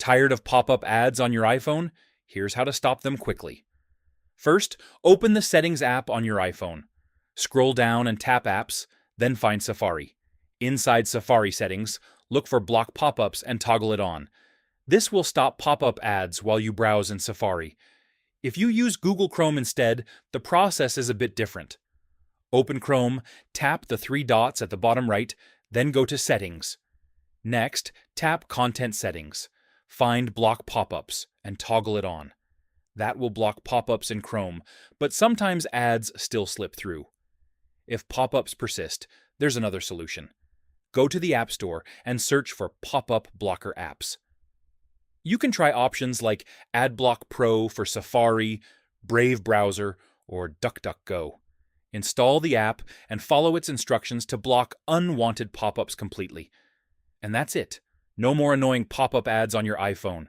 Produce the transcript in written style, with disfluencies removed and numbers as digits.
Tired of pop-up ads on your iPhone? Here's how to stop them quickly. First, open the Settings app on your iPhone. Scroll down and tap Apps, then find Safari. Inside Safari settings, look for Block Pop-ups and toggle it on. This will stop pop-up ads while you browse in Safari. If you use Google Chrome instead, the process is a bit different. Open Chrome, tap the three dots at the bottom right, then go to Settings. Next, tap Content Settings. Find Block Pop-ups and toggle it on. That will block pop-ups in Chrome, but sometimes ads still slip through. If pop-ups persist, there's another solution. Go to the App Store and search for pop-up blocker apps. You can try options like Adblock Pro for Safari, Brave browser, or DuckDuckGo. Install the app and follow its instructions to block unwanted pop-ups completely. And that's it. No more annoying pop-up ads on your iPhone.